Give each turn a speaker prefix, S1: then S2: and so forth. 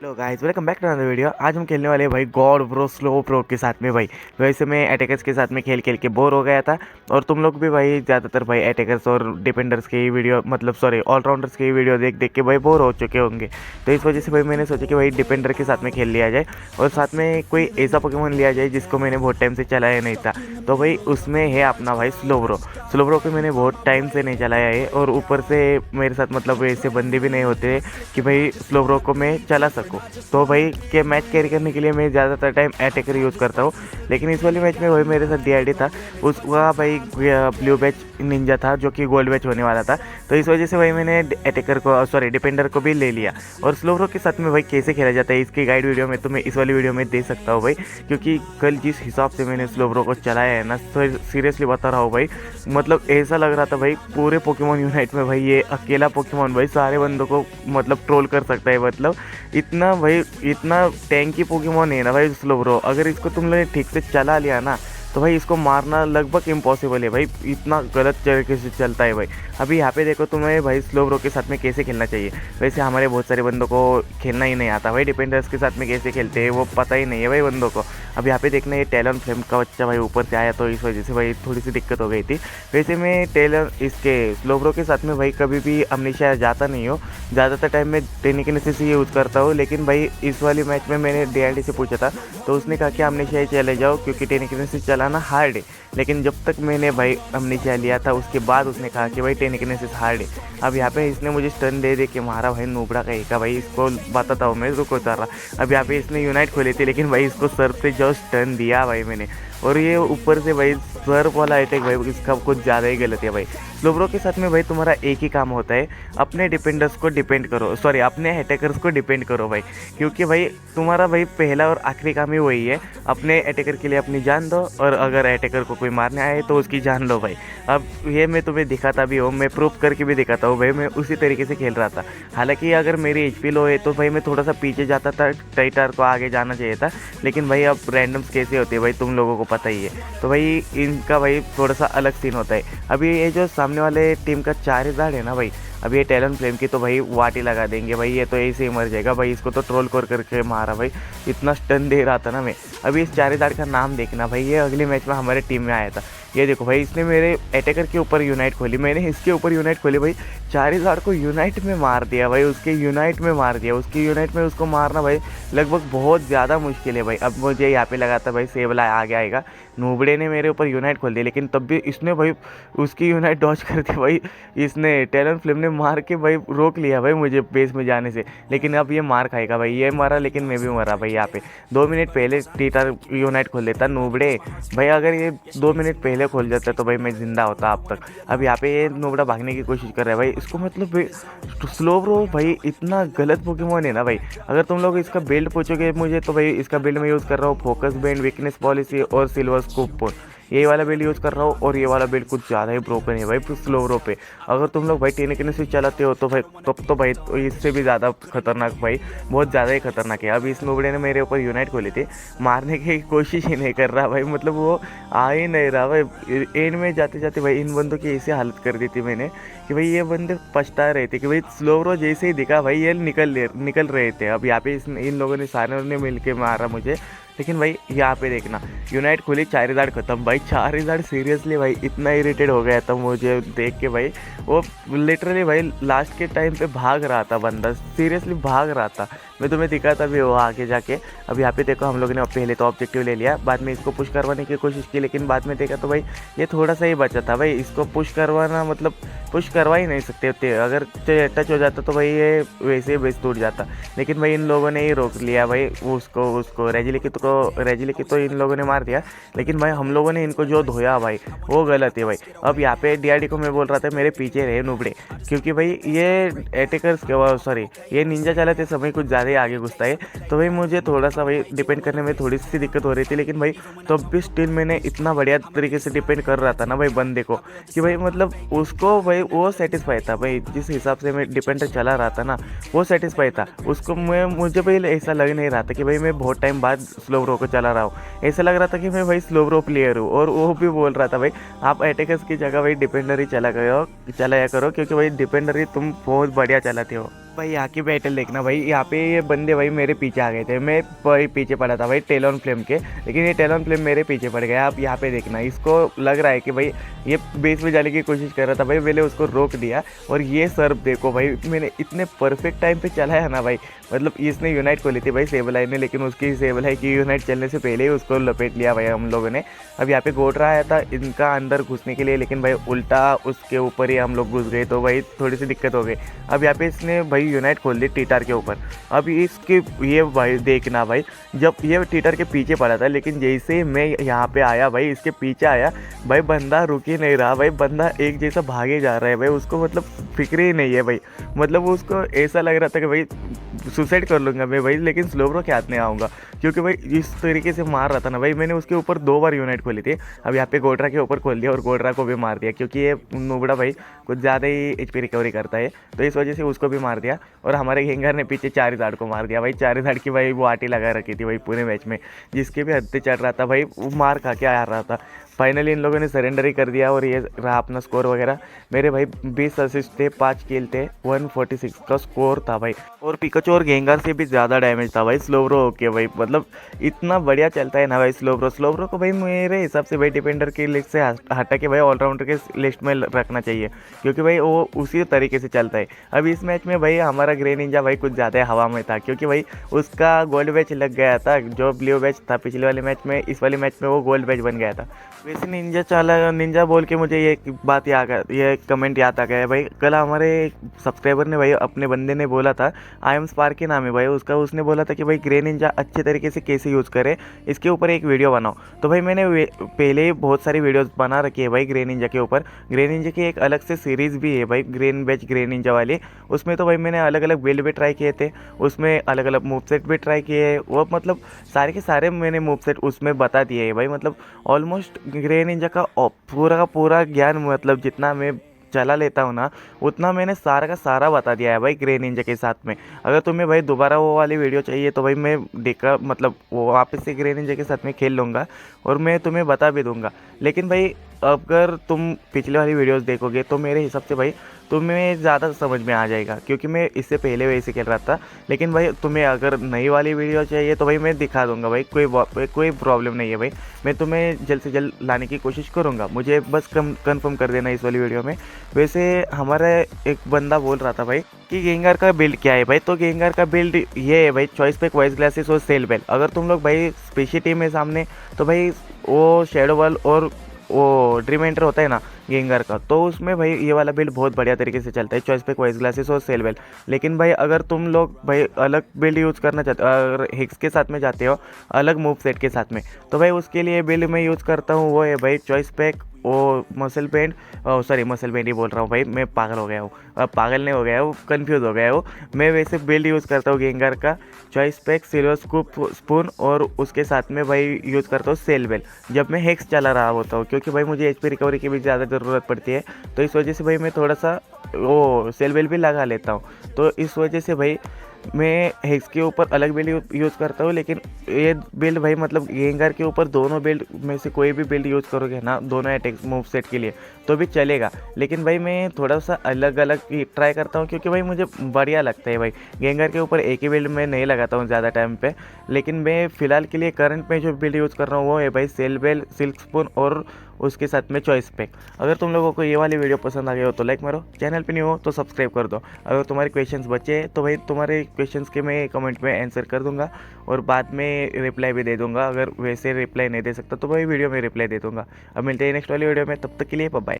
S1: Hello guys, welcome back to another video. आज हम खेलने वाले हैं भाई गॉड ब्रो स्लो प्रो के साथ में भाई। वैसे मैं अटैकर्स के साथ में खेल खेल के बोर हो गया था, और तुम लोग भी भाई ज़्यादातर भाई अटैकर्स और डिफेंडर्स के ही वीडियो मतलब सॉरी ऑलराउंडर्स के ही वीडियो देख देख के भाई बोर हो चुके होंगे। तो इस वजह से भाई मैंने सोचा कि भाई डिफेंडर के साथ में खेल लिया जाए और साथ में कोई ऐसा पोकेमोन लिया जाए जिसको मैंने बहुत टाइम से चलाया नहीं था। तो भाई उसमें है अपना भाई स्लो ब्रो को मैंने बहुत टाइम से नहीं चलाया है, और ऊपर से मेरे साथ मतलब ऐसे बंदे भी नहीं होते कि भाई स्लो ब्रो को मैं चला सकूँ। तो भाई के मैच कैरी करने के लिए मैं ज़्यादातर टाइम अटैकर यूज़ करता हूँ, लेकिन इस वाले मैच में वही मेरे साथ डीआईडी था, उसका भाई ब्लू बैच निंजा था जो कि गोल्ड बैच होने वाला था। तो इस वजह से भाई मैंने अटैकर को सॉरी डिफेंडर को भी ले लिया। और स्लो ब्रो के साथ में भाई कैसे खेला जाता है इसकी गाइड वीडियो में तो मैं इस वाली वीडियो में दे सकता हूँ भाई, क्योंकि कल जिस हिसाब से मैंने स्लो ब्रो को चलाया है ना, सीरियसली बता रहा हूँ भाई, मतलब ऐसा लग रहा था भाई पूरे पोकेमोन यूनाइट में भाई ये अकेला पोकेमोन भाई सारे बंदों को मतलब ट्रोल कर सकता है। मतलब इतना भाई इतना टैंकी पोकेमोन है ना भाई स्लो ब्रो, अगर इसको तुम लोग ठीक से चला लिया ना तो भाई इसको मारना लगभग इम्पॉसिबल है भाई, इतना गलत तरीके से चलता है भाई। अभी यहाँ पे देखो तुम्हें भाई स्लो ब्रो के साथ में कैसे खेलना चाहिए। वैसे हमारे बहुत सारे बंदों को खेलना ही नहीं आता भाई, डिफेंडर्स के साथ में कैसे खेलते हैं वो पता ही नहीं है भाई बंदों को। अब यहाँ पे देखना ये टैलन फ्लेम का बच्चा भाई ऊपर से आया, तो इस वजह से भाई थोड़ी सी दिक्कत हो गई थी। वैसे मैं टैलन इसके स्लो ब्रो के साथ में भाई कभी भी अमनीशाया जाता नहीं हो, ज़्यादातर टाइम में टेक्निकनेसिस ही यूज़ करता हूँ। लेकिन भाई इस वाली मैच में मैंने डीआईडी से पूछा था तो उसने कहा कि अमनीशाया चले जाओ क्योंकि टेक्निकनेसिस चलाना हार्ड है। लेकिन जब तक मैंने भाई अमनीशाया लिया था उसके बाद उसने कहा कि भाई टेक्निकनेसिस हार्ड है। अब यहाँ पे इसने मुझे स्टन दे के मारा भाई, नूबड़ा का एक भाई, इसको बताता हूँ मैं, रुको उतार रहा। अब यहाँ पे इसने यूनाइट खोली थी लेकिन भाई इसको सर पे जो स्टन दिया भाई मैंने, और ये ऊपर से भाई सर वाला अटैक भाई इसका कुछ ज़्यादा ही गलत है भाई। स्लो ब्रो के साथ में भाई तुम्हारा एक ही काम होता है, अपने डिफेंडर्स को डिपेंड करो, सॉरी अपने अटैकर्स को डिपेंड करो भाई, क्योंकि भाई तुम्हारा भाई पहला और आखिरी काम ही वही है, अपने अटैकर के लिए अपनी जान दो, और अगर अटैकर को कोई मारने आए तो उसकी जान लो भाई। अब ये मैं तुम्हें दिखाता भी हूँ, मैं प्रूफ करके भी दिखाता हूँ भाई, मैं उसी तरीके से खेल रहा था। हालांकि अगर मेरी एचपी लो है तो भाई मैं थोड़ा सा पीछे जाता था, टाइटर को आगे जाना चाहिए था, लेकिन भाई अब रैंडम्स कैसे होते हैं भाई तुम लोगों को पता ही है, तो भाई इनका भाई थोड़ा सा अलग सीन होता है। अभी ये जो सामने वाले टीम का 4000 है ना भाई, अब ये टैलेंट फ्लेम की तो भाई वाटी लगा देंगे भाई, ये तो ऐसे ही मर जाएगा भाई, इसको तो ट्रोल कर करके मारा भाई, इतना स्टन दे रहा था ना मैं। अभी इस 4000 का नाम देखना भाई, ये अगले मैच में हमारे टीम में आया था। ये देखो भाई इसने मेरे अटैकर के ऊपर यूनाइट खोली, मैंने इसके ऊपर यूनाइट खोली भाई, 4000 को यूनाइट में मार दिया भाई, उसके यूनाइट में मार दिया, उसकी यूनाइट में उसको मारना भाई लगभग बहुत ज़्यादा मुश्किल है भाई। अब मुझे यहाँ पे लगा था भाई सेवला आगे आएगा, नूबड़े ने मेरे ऊपर यूनाइट खोल दिया, लेकिन तब भी इसने भाई उसकी यूनाइट डॉज कर दी भाई, इसने टैलेंट फ्लेम ने मार के भाई रोक लिया भाई मुझे बेस में जाने से। लेकिन अब ये मार खाएगा भाई, ये मारा लेकिन मैं भी मरा भाई। यहाँ पे 2 मिनट पहले टीटर यूनाइट खोल देता नूबड़े भाई, अगर ये 2 मिनट पहले खोल जाता तो भाई मैं जिंदा होता अब तक। अब यहाँ पे ये नूबड़ा भागने की कोशिश कर रहा है भाई, इसको मतलब स्लो ब्रो भाई इतना गलत पोकेमोन है ना भाई। अगर तुम लोग इसका बिल्ड पूछोगे मुझे तो भाई इसका बिल्ड मैं यूज़ कर रहा हूँ फोकस बैंड, वीकनेस पॉलिसी और सिल्वर स्कूप, ये वाला बिल्ड यूज़ कर रहा हूँ, और ये वाला बिल्ड कुछ ज़्यादा ही ब्रोकन है भाई स्लो ब्रो पे। अगर तुम लोग भाई टेक्निकनेसिस चलाते हो तो भाई तब तो भाई तो इससे भी ज़्यादा खतरनाक भाई, बहुत ज़्यादा ही खतरनाक है। अब इस नूबड़े ने मेरे ऊपर यूनाइट खोली थी, मारने की कोशिश ही नहीं कर रहा भाई, मतलब वो आ ही नहीं रहा भाई। एंड में जाते जाते भाई इन बंदों की ऐसी हालत कर दी थी मैंने कि भाई ये बंदे पछता रहे थे कि भाई स्लो ब्रो जैसे ही दिखा भाई ये निकल रहे थे। अब यहाँ पे इन लोगों ने सारे ने मिल के मारा मुझे, लेकिन भाई यहाँ पे देखना यूनाइट खुली 4000 खत्म भाई, 4000 सीरियसली भाई इतना इरिटेट हो गया था मुझे देख के भाई, वो लिटरली भाई लास्ट के टाइम पे भाग रहा था बंदा, सीरियसली भाग रहा था, मैं तुम्हें दिखाता भी वो आगे जाके। अब यहाँ पे देखो हम लोगों ने पहले तो ऑब्जेक्टिव ले लिया, बाद में इसको पुश करवाने की कोशिश की, लेकिन बाद में देखा तो भाई ये थोड़ा सा ही बचा था भाई, इसको पुश करवाना मतलब पुश करवा ही नहीं सकते होते, अगर टच हो जाता तो भाई ये वैसे ही बेस टूट जाता। लेकिन भाई इन लोगों ने ही रोक लिया भाई उसको रेजिली की तो इन लोगों ने मार दिया, लेकिन भाई हम लोगों ने इनको जो धोया भाई वो गलत है भाई। अब यहाँ पे डीआरडी को मैं बोल रहा था मेरे पीछे रहे नूबड़े, क्योंकि भाई ये अटैकर्स के सॉरी ये निंजा चलाते समय कुछ ज़्यादा ही आगे घुसता है, तो भाई मुझे थोड़ा सा भाई डिपेंड करने में थोड़ी सी दिक्कत हो रही थी। लेकिन भाई तब भी स्टिल मैंने इतना बढ़िया तरीके से डिपेंड कर रहा था ना भाई बंदे को, कि भाई मतलब उसको भाई वो सेटिस्फाई था भाई, जिस हिसाब से मैं डिपेंडर चला रहा था ना वो सेटिस्फाई था उसको। मुझे भाई ऐसा लग नहीं रहा था कि भाई मैं बहुत टाइम बाद स्लो ब्रो को चला रहा हूँ, ऐसा लग रहा था कि मैं भाई स्लो ब्रो प्लेयर हूँ। और वो भी बोल रहा था भाई आप अटैकर्स की जगह भाई डिपेंडर ही चलाया करो, क्योंकि भाई डिपेंडर ही तुम बहुत बढ़िया चलाते हो। भाई यहाँ की बैटल देखना भाई, यहाँ पे ये बंदे भाई मेरे पीछे आ गए थे, मैं भाई पीछे पड़ा था भाई टेलॉन फ्लेम के, लेकिन ये टेलॉन फ्लेम मेरे पीछे पड़ गया। आप यहाँ पे देखना, इसको लग रहा है कि भाई ये बेस में जाने की कोशिश कर रहा था भाई, मैंने उसको रोक दिया। और ये सर्व देखो भाई, मैंने इतने परफेक्ट टाइम पे चलाया ना भाई, मतलब इसने यूनाइट को ली थी भाई सेबलाई ने, लेकिन उसकी सेबलाई की यूनाइट चलने से पहले ही उसको लपेट लिया भाई हम लोगों ने। अब यहाँ पे गोडरा आया था इनका अंदर घुसने के लिए, लेकिन भाई उल्टा उसके ऊपर ही हम लोग घुस गए, तो भाई थोड़ी सी दिक्कत हो गई। अब यहाँ पे इसने भाई यूनाइट खोल दी टीटार के ऊपर। अब इसके ये भाई देखना भाई, जब ये टीटार के पीछे पड़ा था, लेकिन जैसे ही मैं यहाँ पे आया भाई, इसके पीछे आया भाई, बंदा रुक ही नहीं रहा भाई, बंदा एक जैसा भागे जा रहा है भाई, उसको मतलब फिक्र ही नहीं है भाई, मतलब उसको ऐसा लग रहा था कि भाई सुसाइड कर लूँगा मैं भाई, लेकिन स्लो ब्रो के हाथ में आऊँगा, क्योंकि भाई इस तरीके से मार रहा था ना भाई। मैंने उसके ऊपर 2 बार यूनाइट खोली थी। अब यहाँ पे गोडरा के ऊपर खोल दिया और गोडरा को भी मार दिया, क्योंकि ये नुबड़ा भाई कुछ ज़्यादा ही एचपी रिकवरी करता है, तो इस वजह से उसको भी मार दिया। और हमारे गेंगर ने पीछे चारिज़ाड़ को मार दिया भाई, चारिज़ाड़ की भाई वो आटी लगा रखी थी भाई पूरे मैच में, जिसके भी हद चढ़ रहा था भाई, वो मार खा के आ रहा था। फाइनली इन लोगों ने सरेंडर ही कर दिया, और ये रहा अपना स्कोर वगैरह। मेरे भाई 20 असिस्ट थे, 5 किल थे, 146 का स्कोर था भाई। और पिकाचू और गेंगार से भी ज़्यादा डैमेज था भाई स्लो ब्रो ओके भाई, मतलब इतना बढ़िया चलता है ना भाई स्लो ब्रो को भाई मेरे हिसाब से भाई डिफेंडर की लिस्ट से हटा के भाई ऑलराउंडर के लिस्ट में रखना चाहिए, क्योंकि भाई वो उसी तरीके से चलता है। अब इस मैच में भाई हमारा ग्रे निंजा भाई कुछ ज़्यादा हवा में था, क्योंकि भाई उसका गोल्ड बैच लग गया था, जो ब्लू बैच था पिछले वाले मैच में, इस वाले मैच में वो गोल्ड बैच बन गया था। वैसे निंजा बोल के मुझे ये बात ये कमेंट याद आ गया है भाई। कल हमारे सब्सक्राइबर ने भाई अपने बंदे ने बोला था, आई एम स्पार्क के नाम है भाई उसका, उसने बोला था कि भाई ग्रे निंजा अच्छे तरीके से कैसे यूज़ करे, इसके ऊपर एक वीडियो बनाओ। तो भाई मैंने पहले ही बहुत सारी वीडियोस बना रखी है भाई ग्रे निंजा के ऊपर। ग्रे निंजा की एक अलग से सीरीज़ भी है भाई, ग्रीन बैच ग्रे निंजा वाली, उसमें तो भाई मैंने अलग अलग बिल्ड भी ट्राई किए थे, उसमें अलग अलग मूवसेट भी ट्राई किए, वो मतलब सारे के सारे मैंने मूवसेट उसमें बता दिए है भाई। मतलब ऑलमोस्ट ग्रे निंजा का पूरा का पूरा ज्ञान, मतलब जितना मैं चला लेता हूँ ना, उतना मैंने सारा का सारा बता दिया है भाई ग्रे निंजा के साथ में। अगर तुम्हें भाई दोबारा वो वाली वीडियो चाहिए तो भाई मैं देखा, मतलब वो वापस से ग्रे निंजा के साथ में खेल लूँगा और मैं तुम्हें बता भी दूँगा। लेकिन भाई अगर तुम पिछले वाली वीडियोस देखोगे तो मेरे हिसाब से भाई तुम्हें ज़्यादा समझ में आ जाएगा, क्योंकि मैं इससे पहले वैसे खेल रहा था। लेकिन भाई तुम्हें अगर नई वाली वीडियो चाहिए तो भाई मैं दिखा दूंगा भाई, कोई प्रॉब्लम नहीं है भाई, मैं तुम्हें जल्द से जल्द लाने की कोशिश करूंगा। मुझे बस कंफर्म कर देना इस वाली वीडियो में। वैसे हमारा एक बंदा बोल रहा था भाई कि गेंगार का बिल्ड क्या है भाई, तो गेंगार का बिल्ड ये है भाई, चॉइस पैक, वॉइस ग्लासेस और सेल बेल। अगर तुम लोग भाई स्पेशल टीम है सामने, तो भाई वो शेडो बल और वो ड्रीम एंटर होता है ना गेंगर का, तो उसमें भाई ये वाला बिल्ड बहुत बढ़िया तरीके से चलता है, चॉइस पे वॉइस ग्लासेस और सेल बेल। लेकिन भाई अगर तुम लोग भाई अलग बिल्ड यूज़ करना चाहते हो, अगर हिक्स के साथ में जाते हो अलग मूव सेट के साथ में, तो भाई उसके लिए बिल्ड मैं यूज़ करता हूँ वो है भाई चॉइस पैक, वो muscle band, sorry muscle band ही बोल रहा हूँ भाई, मैं पागल हो गया हूँ, पागल नहीं हो गया हूँ, कंफ्यूज हो गया हूँ। मैं वैसे बिल्ड यूज़ करता हूँ गेंगर का choice pack, silver scoop spoon, और उसके साथ में भाई यूज़ करता हूँ सेल बेल जब मैं हेक्स चला रहा होता हूँ, क्योंकि भाई मुझे एचपी रिकवरी की भी ज़्यादा ज़रूरत पड़ती है, तो इस वजह से भाई मैं थोड़ा सा वो सेल बेल भी लगा लेता हूँ। तो इस वजह से भाई मैं हेक्स के ऊपर अलग बिल्ड यूज़ करता हूँ, लेकिन ये बिल्ड भाई मतलब गेंगर के ऊपर दोनों बिल्ड में से कोई भी बिल्ड यूज़ करोगे ना दोनों अटैक मूव सेट के लिए तो भी चलेगा। लेकिन भाई मैं थोड़ा सा अलग अलग ट्राई करता हूँ, क्योंकि भाई मुझे बढ़िया लगता है भाई। गेंगर के ऊपर एक ही बिल्ड मैं नहीं लगाता हूँ ज़्यादा टाइम पे, लेकिन मैं फ़िलहाल के लिए करंट में जो बिल्ड यूज़ कर रहा हूँ वो है भाई सेल बेल, सिल्क स्पून और उसके साथ में चॉइस पैक। अगर तुम लोगों को ये वाली वीडियो पसंद आ गई हो तो लाइक मारो, चैनल पे नहीं हो तो सब्सक्राइब कर दो। अगर तुम्हारे क्वेश्चंस बचे तो भाई तुम्हारे क्वेश्चंस के मैं कमेंट में आंसर कर दूंगा और बाद में रिप्लाई भी दे दूंगा। अगर वैसे रिप्लाई नहीं दे सकता तो भाई वीडियो में रिप्लाई दे दूंगा। अब मिलते हैं नेक्स्ट वाली वीडियो में, तब तक के लिए बाय बाय।